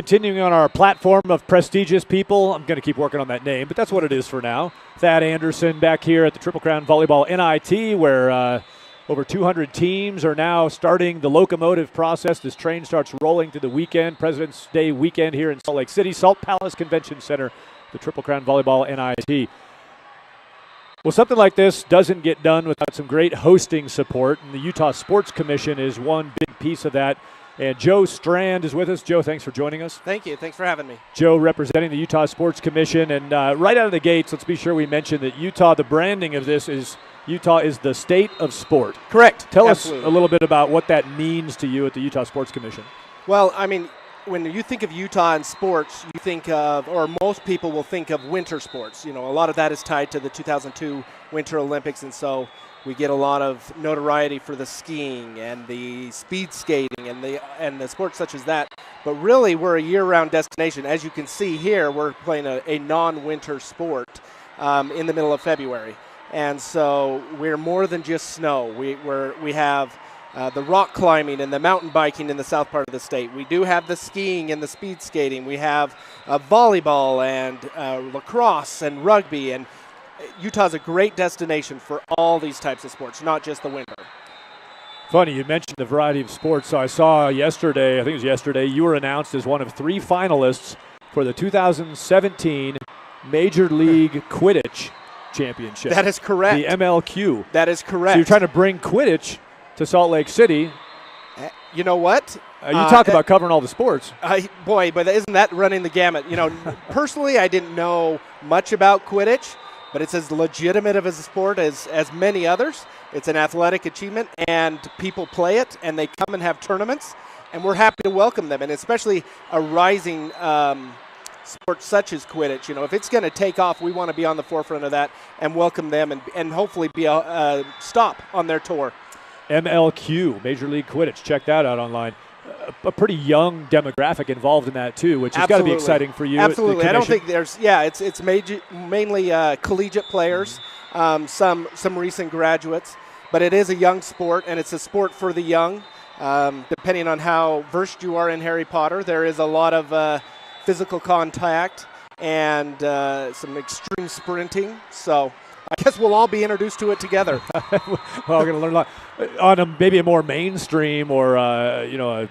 continuing on our platform of prestigious people. I'm going to keep working on that name, but that's what it is for now. Thad Anderson back here at the Triple Crown Volleyball NIT, where over 200 teams are now starting the locomotive process. This train starts rolling through the weekend, President's Day weekend here in Salt Lake City, Salt Palace Convention Center, the Triple Crown Volleyball NIT. Well, something like this doesn't get done without some great hosting support, and the Utah Sports Commission is one big piece of that. And Joe Strand is with us. Joe, thanks for joining us. Thank you. Thanks for having me. Joe representing the Utah Sports Commission. And right out of the gates, let's be sure we mention that Utah, the branding of this is Utah is the state of sport. Correct. Tell Absolutely. us a little bit about what that means to you at the Utah Sports Commission. Well, I mean, when you think of Utah and sports, you think of, or most people will think of winter sports. You know, a lot of that is tied to the 2002 Winter Olympics, and so we get a lot of notoriety for the skiing and the speed skating and the sports such as that. But really, we're a year-round destination. As you can see here, we're playing a non-winter sport in the middle of February. And so we're more than just snow. We have the rock climbing and the mountain biking in the south part of the state. We do have the skiing and the speed skating. We have volleyball and lacrosse and rugby, and Utah's a great destination for all these types of sports, not just the winter. Funny, you mentioned the variety of sports. So I saw yesterday, I think it was yesterday, you were announced as one of 3 finalists for the 2017 Major League Quidditch Championship. That is correct. The MLQ. That is correct. So you're trying to bring Quidditch to Salt Lake City. You know what? You talk about covering all the sports. Boy, but isn't that running the gamut? You know, personally, I didn't know much about Quidditch, but it's as legitimate of a sport as many others. It's an athletic achievement, and people play it, and they come and have tournaments, and we're happy to welcome them, and especially a rising sport such as Quidditch. You know, if it's going to take off, we want to be on the forefront of that and welcome them and hopefully be a stop on their tour. MLQ, Major League Quidditch. Check that out online. A pretty young demographic involved in that too, which has got to be exciting for you. Absolutely. I don't think it's mainly collegiate players, some recent graduates, but it is a young sport, and it's a sport for the young. Depending on how versed you are in Harry Potter, there is a lot of physical contact and some extreme sprinting. So I guess we'll all be introduced to it together. Well, we're going to learn a lot on maybe a more mainstream or a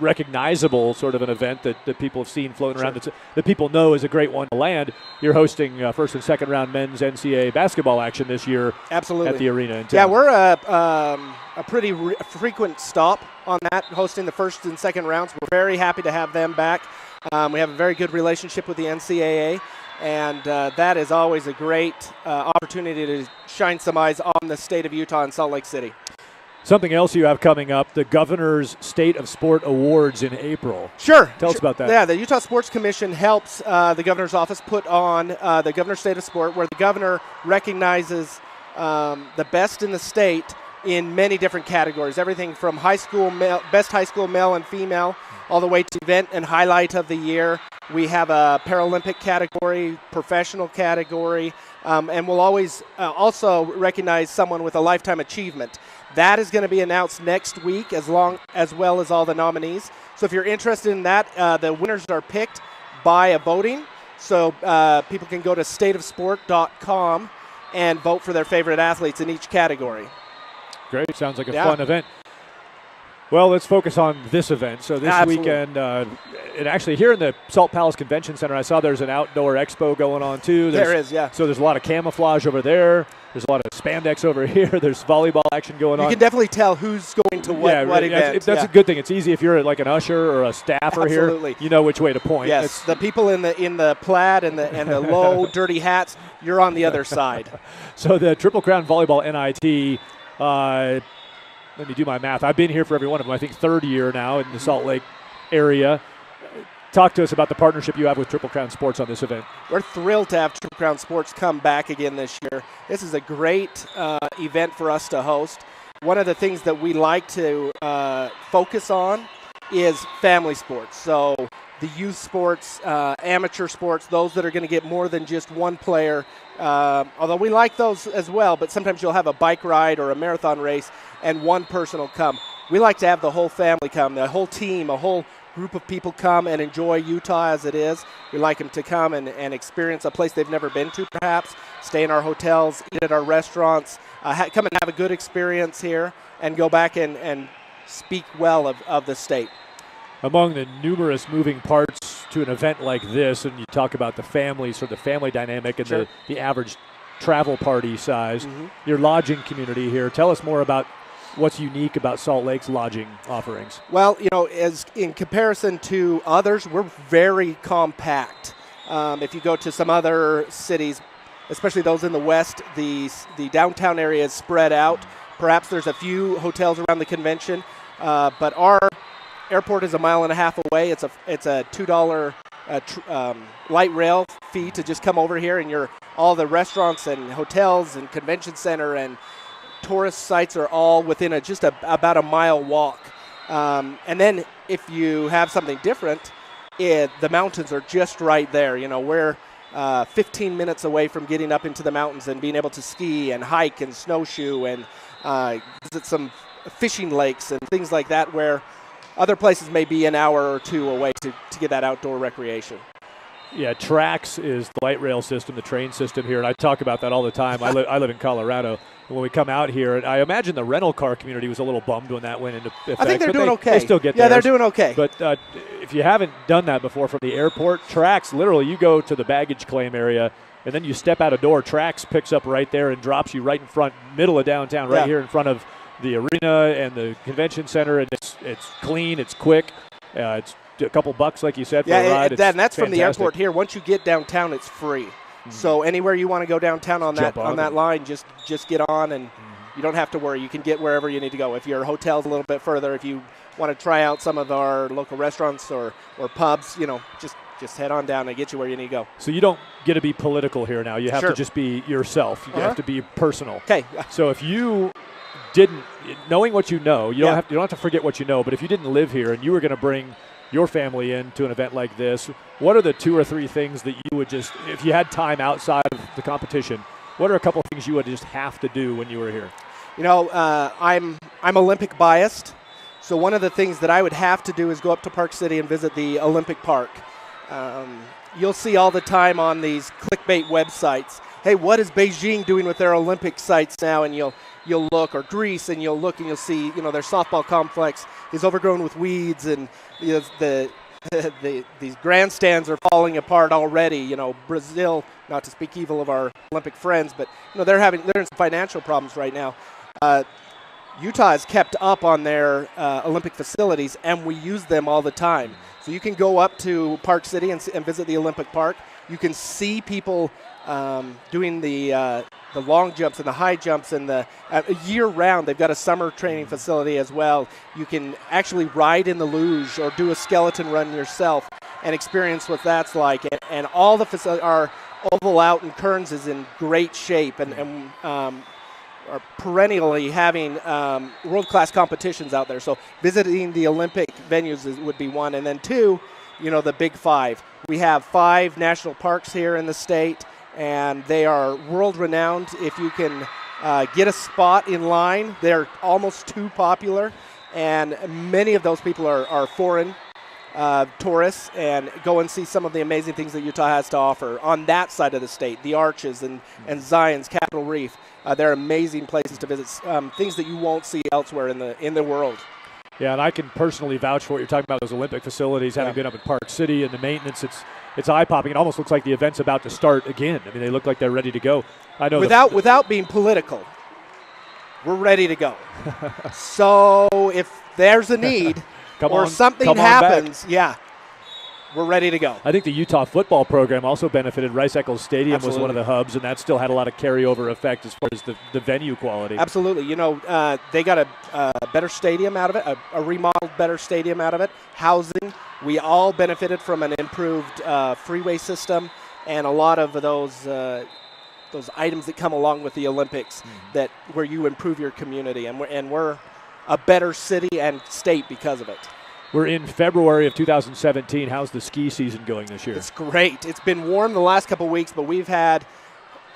recognizable sort of an event that people have seen floating around that people know is a great one to land. You're hosting first and second round men's NCAA basketball action this year. Absolutely. At the arena in town. Yeah, we're a pretty frequent stop on that, hosting the first and second rounds. We're very happy to have them back. We have a very good relationship with the NCAA. And that is always a great opportunity to shine some eyes on the state of Utah and Salt Lake City. Something else you have coming up, the Governor's State of Sport Awards in April. Sure. Tell us about that. Yeah, the Utah Sports Commission helps the Governor's office put on the Governor's State of Sport, where the Governor recognizes the best in the state in many different categories, everything from best high school male and female, all the way to event and highlight of the year. We have a Paralympic category, professional category, and we'll always also recognize someone with a lifetime achievement. That is going to be announced next week, as well as all the nominees. So if you're interested in that, the winners are picked by a voting. So people can go to stateofsport.com and vote for their favorite athletes in each category. Great. Sounds like a fun event. Well, let's focus on this event. So this weekend, and actually here in the Salt Palace Convention Center, I saw there's an outdoor expo going on too. There is, yeah. So there's a lot of camouflage over there. There's a lot of spandex over here. There's volleyball action going on. You can definitely tell who's going to what event. That's a good thing. It's easy if you're like an usher or a staffer here. You know which way to point. Yes, the people in the plaid and the low dirty hats, you're on the other side. So the Triple Crown Volleyball NIT. Let me do my math. I've been here for every one of them. I think third year now in the Salt Lake area. Talk to us about the partnership you have with Triple Crown Sports on this event. We're thrilled to have Triple Crown Sports come back again this year. This is a great event for us to host. One of the things that we like to focus on is family sports. So the youth sports, amateur sports, those that are going to get more than just one player. Although we like those as well, but sometimes you'll have a bike ride or a marathon race and one person will come. We like to have the whole family come, the whole team, a whole group of people come and enjoy Utah as it is. We like them to come and experience a place they've never been to, perhaps, stay in our hotels, eat at our restaurants, come and have a good experience here, and go back and speak well of the state. Among the numerous moving parts to an event like this, and you talk about the family, sort of the family dynamic and Sure. the average travel party size, your lodging community here. Tell us more about what's unique about Salt Lake's lodging offerings. Well, as in comparison to others, we're very compact. If you go to some other cities, especially those in the west, the downtown area is spread out. Perhaps there's a few hotels around the convention, but our airport is a mile and a half away. It's a $2 light rail fee to just come over here, and all the restaurants and hotels and convention center and tourist sites are all within about a mile walk. And then if you have something different, the mountains are just right there. We're 15 minutes away from getting up into the mountains and being able to ski and hike and snowshoe and visit some fishing lakes and things like that, where other places may be an hour or two away to get that outdoor recreation. Yeah, TRAX is the light rail system, the train system here, and I talk about that all the time. I live in Colorado. And when we come out here, and I imagine the rental car community was a little bummed when that went into effect. I think they're doing okay. They still get Yeah, theirs. they're doing okay. But if you haven't done that before from the airport, TRAX, literally you go to the baggage claim area, and then you step out a door, TRAX picks up right there and drops you right in front, middle of downtown, right here in front of the arena and the convention center, and it's clean, it's quick, it's a couple bucks, like you said, for a ride. And that's fantastic. from the airport here. Once you get downtown, it's free. So anywhere you want to go downtown on that line, just get on, and you don't have to worry. You can get wherever you need to go. If your hotel's a little bit further, if you want to try out some of our local restaurants or pubs, just head on down and get you where you need to go. So you don't get to be political here now. You have to just be yourself. You have to be personal. Okay. So if you didn't, knowing what you know, you don't have to forget what you know, but if you didn't live here and you were going to bring your family into an event like this, what are the 2 or 3 things that you would just, if you had time outside of the competition, what are a couple things you would just have to do when you were here? I'm Olympic biased, so one of the things that I would have to do is go up to Park City and visit the Olympic Park. You'll see all the time on these clickbait websites, hey, what is Beijing doing with their Olympic sites now? And you'll look, or Greece, and you'll look and you'll see, their softball complex is overgrown with weeds, and these grandstands are falling apart already. Brazil, not to speak evil of our Olympic friends, but they're in some financial problems right now. Utah has kept up on their Olympic facilities, and we use them all the time. So you can go up to Park City and visit the Olympic Park. You can see people doing the long jumps and the high jumps, and the year-round. They've got a summer training facility as well. You can actually ride in the luge or do a skeleton run yourself and experience what that's like. And all the facilities, our oval out in Kearns is in great shape, and are perennially having world-class competitions out there. So visiting the Olympic venues would be one. And then 2, the Big 5. We have 5 national parks here in the state, and they are world-renowned. If you can get a spot in line, they're almost too popular, and many of those people are foreign tourists, and go and see some of the amazing things that Utah has to offer on that side of the state. The Arches and Zion's Capitol Reef. They're amazing places to visit, things that you won't see elsewhere in the world. Yeah, and I can personally vouch for what you're talking about, those Olympic facilities, having been up in Park City, and the maintenance. It's eye-popping. It almost looks like the event's about to start again. I mean, they look like they're ready to go. I know without being political, we're ready to go. So if there's a need or something happens, we're ready to go. I think the Utah football program also benefited. Rice-Eccles Stadium was one of the hubs, and that still had a lot of carryover effect as far as the venue quality. Absolutely. They got a better stadium out of it, a remodeled better stadium out of it, housing. We all benefited from an improved freeway system, and a lot of those items that come along with the Olympics where you improve your community, and we're a better city and state because of it. We're in February of 2017. How's the ski season going this year? It's great. It's been warm the last couple of weeks, but we've had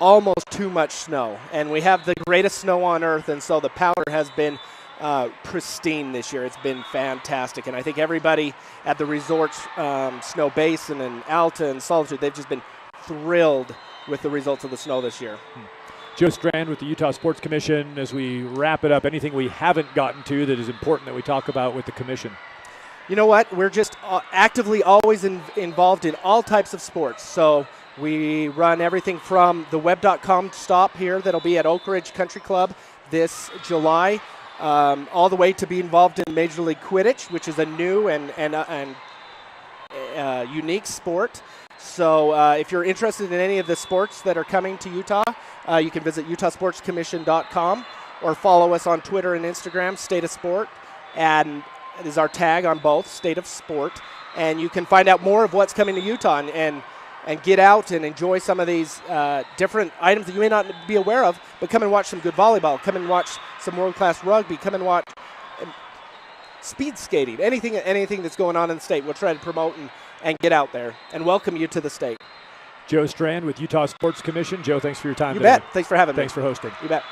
almost too much snow. And we have the greatest snow on earth, and so the powder has been pristine this year. It's been fantastic, and I think everybody at the resorts, Snow Basin and Alta and Solitude, they've just been thrilled with the results of the snow this year. Joe Strand with the Utah Sports Commission. As we wrap it up, anything we haven't gotten to that is important that we talk about with the commission? You know what? We're just actively always involved in all types of sports. So we run everything from the web.com stop here that'll be at Oak Ridge Country Club this July, all the way to be involved in Major League Quidditch, which is a new and unique sport. So if you're interested in any of the sports that are coming to Utah, you can visit utahsportscommission.com or follow us on Twitter and Instagram, State of Sport, and it is our tag on both, State of Sport. And you can find out more of what's coming to Utah and get out and enjoy some of these different items that you may not be aware of, but come and watch some good volleyball, come and watch some world-class rugby, come and watch speed skating, anything that's going on in the state. We'll try to promote and get out there and welcome you to the state. Joe Strand with Utah Sports Commission. Joe, thanks for your time today. You bet. Thanks for having me. Thanks for hosting. You bet.